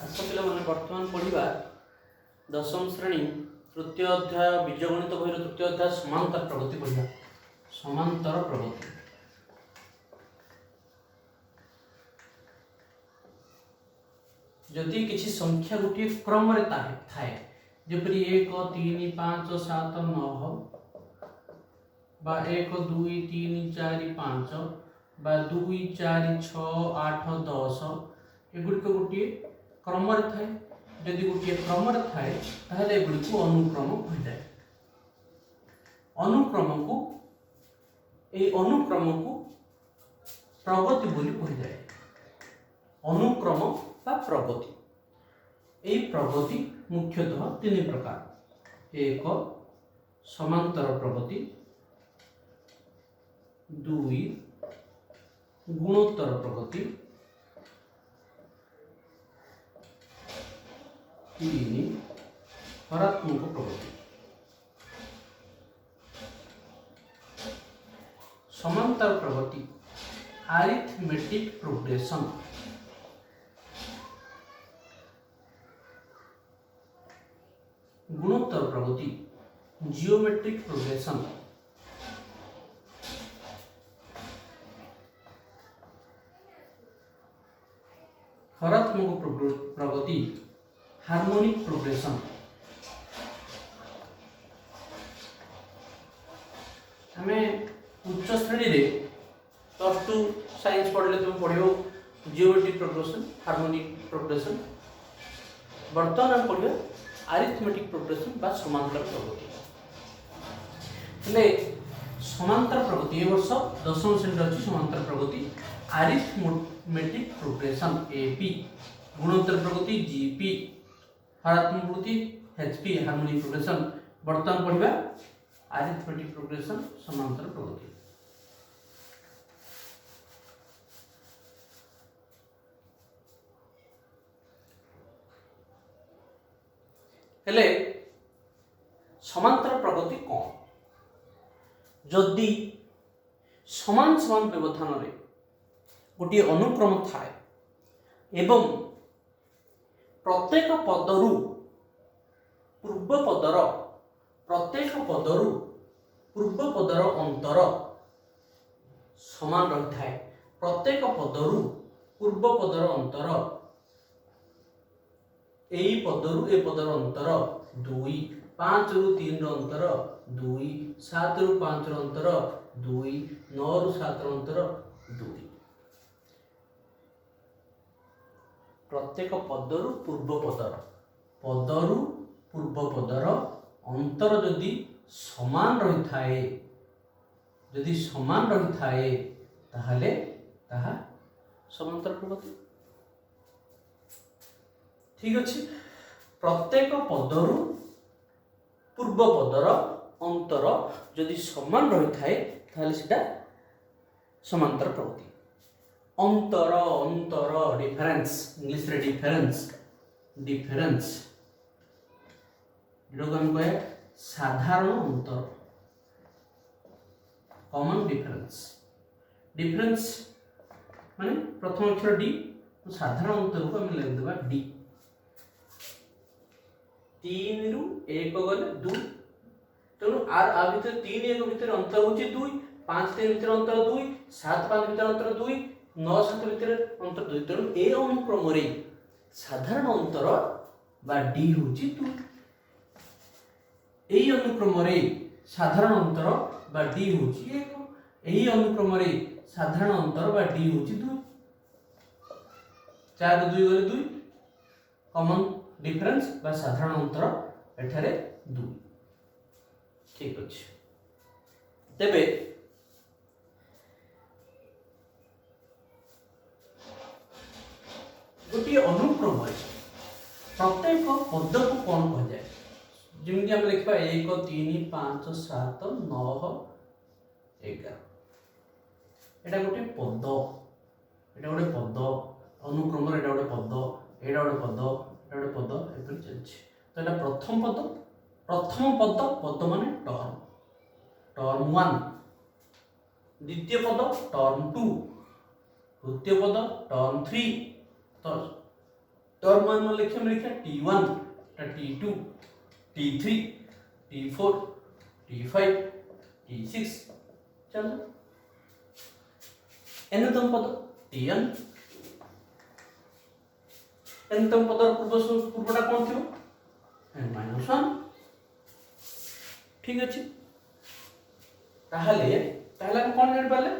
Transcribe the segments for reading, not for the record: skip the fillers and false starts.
आस पे बर्तमान पढ़ा दशम श्रेणी तृतीय अध्याय बीजगणित बही तृतीय अध्याय समांतर प्रगति पढ़ा। समांतर प्रगति जदि किसी संख्या गोटे क्रम थाए जपरी 1 3 5 7 9 बा 1 2 3 4 5 बा 2 4 6 8 10 एगुड़िक गोटे क्रम थाए। जदि गोटे क्रम थाए ताहले एगुड़िक अनुक्रम कहुए। अनुक्रम को प्रगति बोली कहुए। अनुक्रम बा प्रगति यही प्रगति मुख्यतः तीन प्रकार। एक समांतर प्रगति, दुई गुणोत्तर प्रगति, तीन हरात्मक प्रगति। समांतर प्रगति अरिथमेटिक प्रोग्रेशन, गुणोत्तर प्रगति जियोमेट्रिक प्रोग्रेशन, हरात्मक प्रगति हार्मोनिक प्रोग्रेशन। आम उच्च श्रेणी रे +2 साइंस पढ़ले तुम पढ़ो जियोमेट्रिक प्रोग्रेशन, हार्मोनिक प्रोग्रेशन। बर्तमान आम पढ़िया अरिथमेटिक प्रोग्रेशन बा समांतर प्रगति। हेले समांतर प्रगति ए वर्ष दशम श्रेणी अच्छी समांतर प्रगति अरिथमेटिक प्रोग्रेशन एपी, गुणोत्तर प्रगति जीपी, हरात्मक प्रगति एचपी हार्मोनिक प्रोग्रेशन। बर्तमान पढ़िबा अरिथमेटिक प्रोग्रेशन समांतर प्रगति। हेले समांतर प्रगति कौन? जदि समान समान व्यवधान रे गोटे अनुक्रम थाए एवं प्रत्येक पदरु पूर्व पदर अंतर समान रही थाए। प्रत्येक पदरु पूर्व पदर अंतर एई पदरु ए पदर अंतर 2, 5 रु 3 रो अंतर 2, 7 रु 5 रो अंतर 2, 9 रु 7 रो अंतर 2। प्रत्येक पदरु पूर्व पदर अंतर जदि समान रही थाए ताहले ताहा समांतर प्रगति। ठीक अच्छे। प्रत्येक पदरु पूर्व पदर अंतर जदि समान रही थाए ताहले सेटा समांतर प्रगति। अंतर डिफरेंस, इंग्लिश रे डिफरेंस जो हम कहे साधारण अंतर, कॉमन डिफरेंस माने प्रथम अक्षर डी तो साधारण अंतर को हम लिख देबा डी। 3 रु 1 गले 2, तेणु आ भितर 3 1 भितर अंतर होची 2, 5 3 भितर अंतर 2, 7 5 भितर अंतर 2, 9 7 भितर अंतर 2। तेणु ए अनुक्रम रे साधारण अंतर बा डी होची 2। एई अनुक्रम रे साधारण अंतर बा डी होची 1। एई अनुक्रम रे साधारण अंतर बा डी होची 2। 4 2 गले 2, कॉमन डिफरेंस बा साधारण अंतर एठारे 2। ठीक अछि। तेबे गोटे अनुक्रम प्रत्येक पद को कौन कह जाए? जमी आम लिखा 1 3 5 7 9 11। एटा गोटे पद, अनुक्रम एटा गोटे पद, एटा गोटे पद, एटा गोटे पद एपरि चलछि। तो एटा प्रथम पद माने टर्म 1, द्वितीय पद टर्म 2, तृतीय पद टर्म 3, तो टर्म मान लिखिए T1 T2 T3 T4 T5 T6 चलो एनतम पद Tn एनतम पदर पूर्वटा कौन थी n-1 ठीक अच्छे ताहले हम कौन जान पाले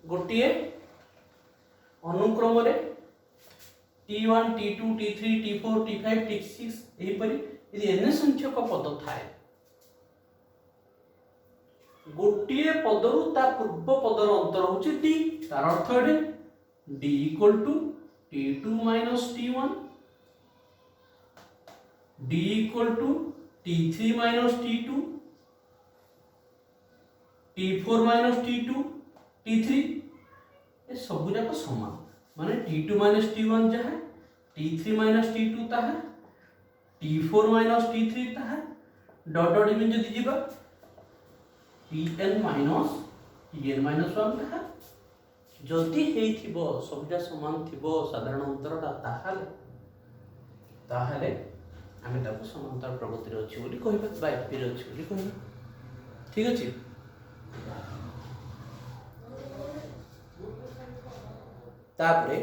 गोटे अनुक्रम रे T1 T2 T3 T4 T5 T6 एहीपरि यदि एन संख्यक पद थाए गोटे पदरु ता पूर्व पदर अंतर होची d तार अर्थ एठे d equal to T2 minus T1 d equal to T3 minus T2 T4 minus T2 T3 ये सब जाक समान माने T2 minus T1 जहाँ T3 minus T2 ताहा T4 minus T3 ताहा डॉट डॉट इमें जदि जीवा Tn minus Tn minus 1 ताहा जदि हेई थिबो सबजा समान थिबो साधारण अंतरटा ताहाले आमे ताको समांतर प्रगति रे अछि बोली कहबा बा एपी रे अछि बोली कहबा ठीक अछि तापरे